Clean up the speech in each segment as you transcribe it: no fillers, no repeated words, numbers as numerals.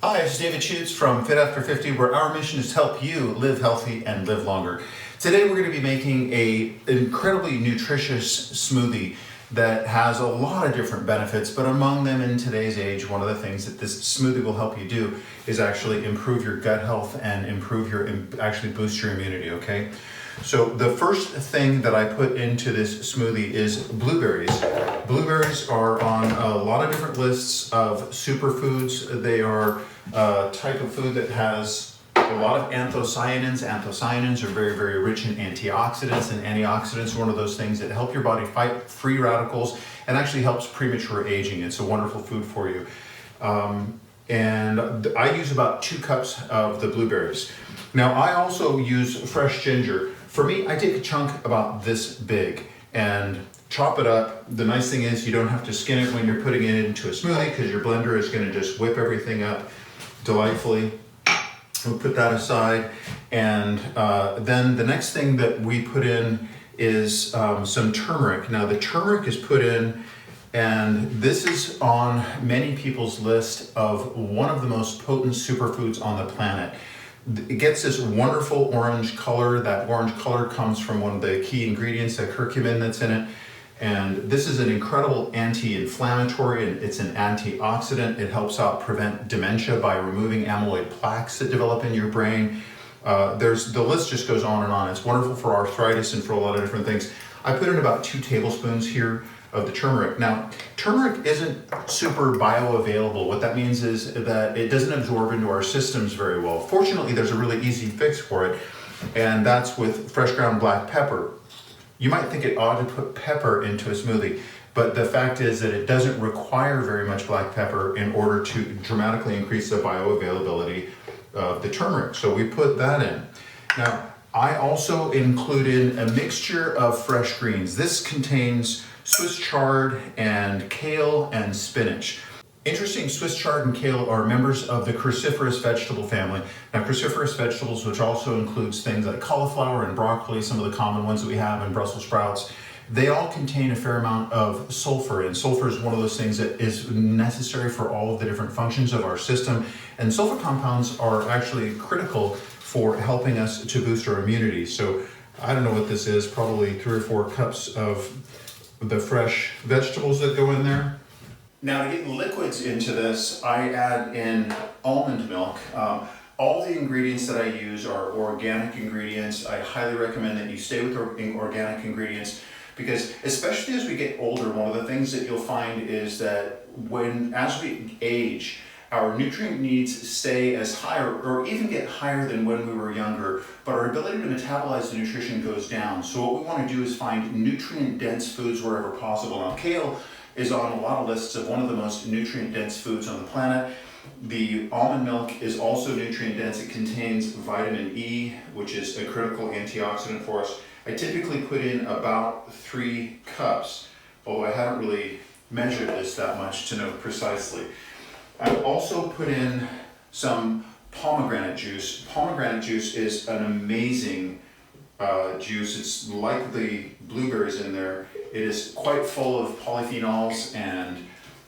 Hi, it's David Schutz from Fit After 50, where our mission is to help you live healthy and live longer. Today we're going to be making an incredibly nutritious smoothie that has a lot of different benefits, but among them in today's age, one of the things that this smoothie will help you do is actually improve your gut health and actually boost your immunity, okay? So the first thing that I put into this smoothie is blueberries. Blueberries are on a lot of different lists of superfoods. They are a type of food that has a lot of anthocyanins. Anthocyanins are very, very rich in antioxidants, and antioxidants are one of those things that help your body fight free radicals and actually helps premature aging. It's a wonderful food for you. And I use about 2 cups of the blueberries. Now I also use fresh ginger. For me, I take a chunk about this big and chop it up. The nice thing is you don't have to skin it when you're putting it into a smoothie because your blender is going to just whip everything up delightfully. We'll put that aside. And then the next thing that we put in is some turmeric. Now the turmeric is put in, and this is on many people's list of one of the most potent superfoods on the planet. It gets this wonderful orange color. That orange color comes from one of the key ingredients, the curcumin that's in it. And this is an incredible anti-inflammatory, and it's an antioxidant. It helps out prevent dementia by removing amyloid plaques that develop in your brain. The list just goes on and on. It's wonderful for arthritis and for a lot of different things. I put in about 2 tablespoons here of the turmeric. Now, turmeric isn't super bioavailable. What that means is that it doesn't absorb into our systems very well. Fortunately, there's a really easy fix for it, and that's with fresh ground black pepper. You might think it odd to put pepper into a smoothie, but the fact is that it doesn't require very much black pepper in order to dramatically increase the bioavailability of the turmeric. So we put that in. Now, I also included a mixture of fresh greens. This contains Swiss chard and kale and spinach. Interesting, Swiss chard and kale are members of the cruciferous vegetable family. Now, cruciferous vegetables, which also includes things like cauliflower and broccoli, some of the common ones that we have, and Brussels sprouts, they all contain a fair amount of sulfur, and sulfur is one of those things that is necessary for all of the different functions of our system. And sulfur compounds are actually critical for helping us to boost our immunity. So I don't know what this is, probably 3 or 4 cups of the fresh vegetables that go in there. Now, to get liquids into this, I add in almond milk. All the ingredients that I use are organic ingredients. I highly recommend that you stay with organic ingredients because, especially as we get older, one of the things that you'll find is that as we age, our nutrient needs stay as high or even get higher than when we were younger, but our ability to metabolize the nutrition goes down. So what we want to do is find nutrient-dense foods wherever possible. Now, kale is on a lot of lists of one of the most nutrient-dense foods on the planet. The almond milk is also nutrient-dense. It contains vitamin E, which is a critical antioxidant for us. I typically put in about 3 cups, although I haven't really measured this that much to know precisely. I've also put in some pomegranate juice. Pomegranate juice is an amazing juice. It's like the blueberries in there. It is quite full of polyphenols and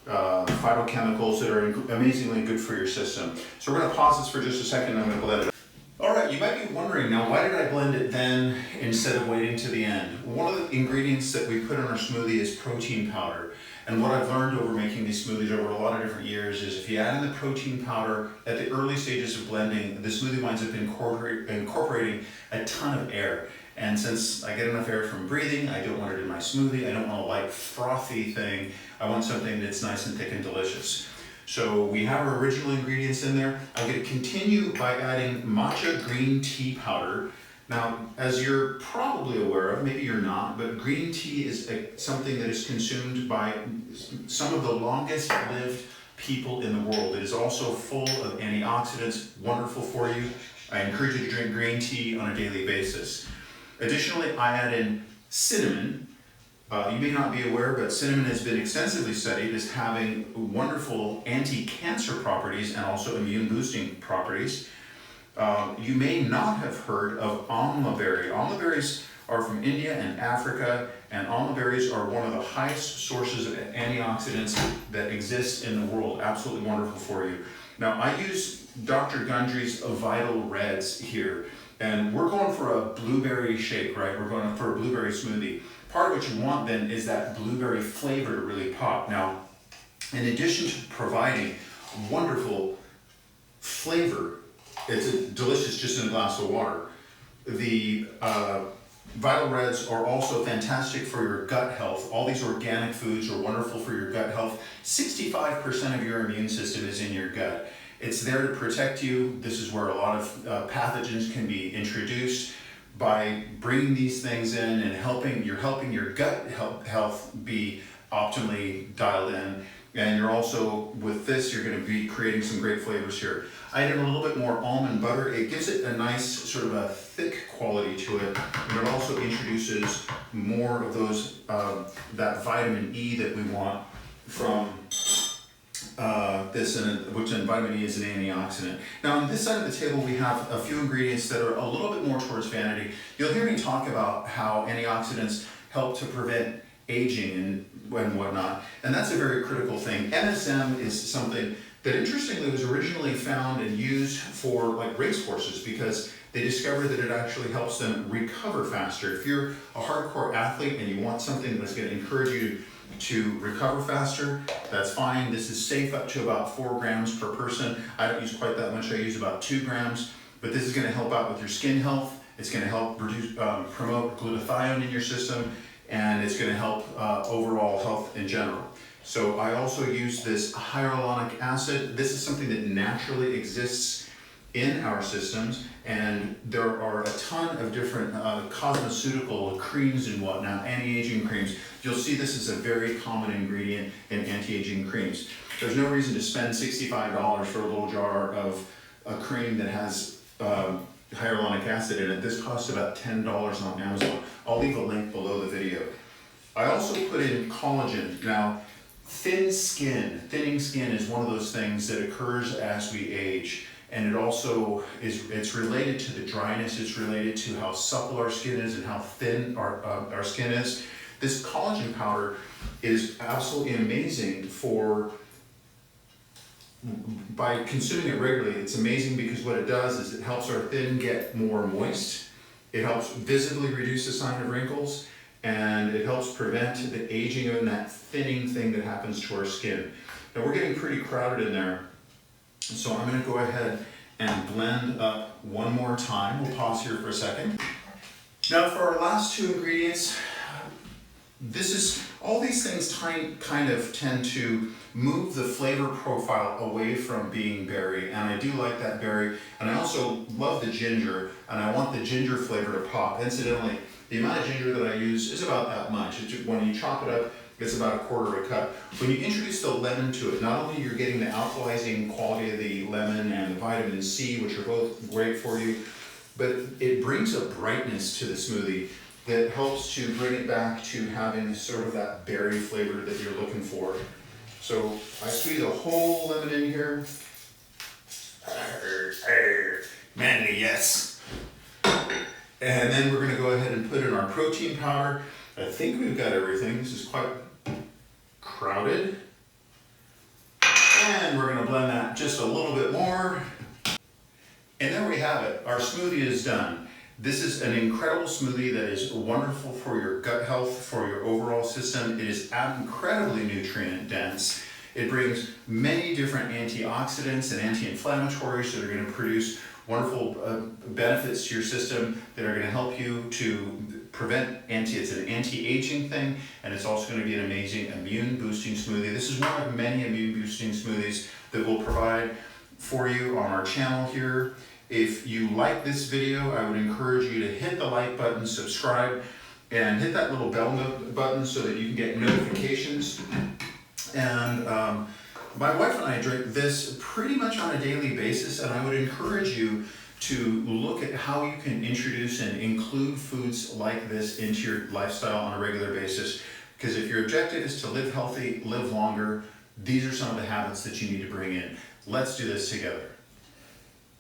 phytochemicals that are amazingly good for your system. So we're going to pause this for just a second and I'm going to blend it. All right, you might be wondering now, why did I blend it then instead of waiting to the end? One of the ingredients that we put in our smoothie is protein powder. And what I've learned over making these smoothies over a lot of different years is if you add in the protein powder at the early stages of blending, the smoothie winds up incorporating a ton of air. And since I get enough air from breathing, I don't want it in my smoothie. I don't want a light frothy thing. I want something that's nice and thick and delicious. So we have our original ingredients in there. I'm going to continue by adding matcha green tea powder. Now, as you're probably aware of, maybe you're not, but green tea is something that is consumed by some of the longest lived people in the world. It is also full of antioxidants, wonderful for you. I encourage you to drink green tea on a daily basis. Additionally, I add in cinnamon. You may not be aware, but cinnamon has been extensively studied as having wonderful anti-cancer properties and also immune-boosting properties. You may not have heard of almond berry. Almond berries are from India and Africa, and almond berries are one of the highest sources of antioxidants that exist in the world. Absolutely wonderful for you. Now I use Dr. Gundry's Vital Reds here, and we're going for a blueberry shake, right? We're going for a blueberry smoothie. Part of what you want then is that blueberry flavor to really pop. Now, in addition to providing wonderful flavor, it's delicious just in a glass of water. The Vital Reds are also fantastic for your gut health. All these organic foods are wonderful for your gut health. 65% of your immune system is in your gut. It's there to protect you. This is where a lot of pathogens can be introduced. By bringing these things in and you're helping your gut health be optimally dialed in. And you're also, with this, you're going to be creating some great flavors here. I added a little bit more almond butter. It gives it a nice sort of a thick quality to it. And it also introduces more of those, that vitamin E that we want from which vitamin E is an antioxidant. Now on this side of the table we have a few ingredients that are a little bit more towards vanity. You'll hear me talk about how antioxidants help to prevent aging and whatnot, and that's a very critical thing. MSM is something that interestingly was originally found and used for like racehorses because they discovered that it actually helps them recover faster. If you're a hardcore athlete and you want something that's going to encourage you to recover faster, that's fine. This is safe up to about 4 grams per person. I don't use quite that much. I use about 2 grams, but this is going to help out with your skin health. It's going to help promote glutathione in your system, and it's going to help overall health in general. So I also use this hyaluronic acid. This is something that naturally exists in our systems, and there are a ton of different cosmeceutical creams and whatnot, anti-aging creams. You'll see this is a very common ingredient in anti-aging creams. There's no reason to spend $65 for a little jar of a cream that has hyaluronic acid in it. This costs about $10 on Amazon. I'll leave a link below the video. I also put in collagen. Now, thinning skin is one of those things that occurs as we age. And it also it's related to the dryness, it's related to how supple our skin is and how thin our skin is. This collagen powder is absolutely amazing by consuming it regularly. It's amazing because what it does is it helps our skin get more moist, it helps visibly reduce the sign of wrinkles, and it helps prevent the aging and that thinning thing that happens to our skin. Now we're getting pretty crowded in there. So I'm going to go ahead and blend up one more time. We'll pause here for a second. Now for our last 2 ingredients, all these things kind of tend to move the flavor profile away from being berry, and I do like that berry, and I also love the ginger, and I want the ginger flavor to pop. Incidentally, the amount of ginger that I use is about that much. When you chop it up, it's about 1/4 cup. When you introduce the lemon to it, not only you're getting the alkalizing quality of the lemon and the vitamin C, which are both great for you, but it brings a brightness to the smoothie that helps to bring it back to having sort of that berry flavor that you're looking for. So I squeeze a whole lemon in here. Manly, yes. And then we're going to go ahead and put in our protein powder. I think we've got everything. This is quite crowded. And we're going to blend that just a little bit more. And there we have it. Our smoothie is done. This is an incredible smoothie that is wonderful for your gut health, for your overall system. It is incredibly nutrient dense. It brings many different antioxidants and anti-inflammatories that are going to produce wonderful benefits to your system that are going to help you to prevent it's an anti-aging thing, and it's also going to be an amazing immune boosting smoothie. This is one of many immune boosting smoothies that we'll provide for you on our channel here. If you like this video, I would encourage you to hit the like button, subscribe, and hit that little bell button so that you can get notifications. And my wife and I drink this pretty much on a daily basis, and I would encourage you to look at how you can introduce and include foods like this into your lifestyle on a regular basis. Because if your objective is to live healthy, live longer, these are some of the habits that you need to bring in. Let's do this together.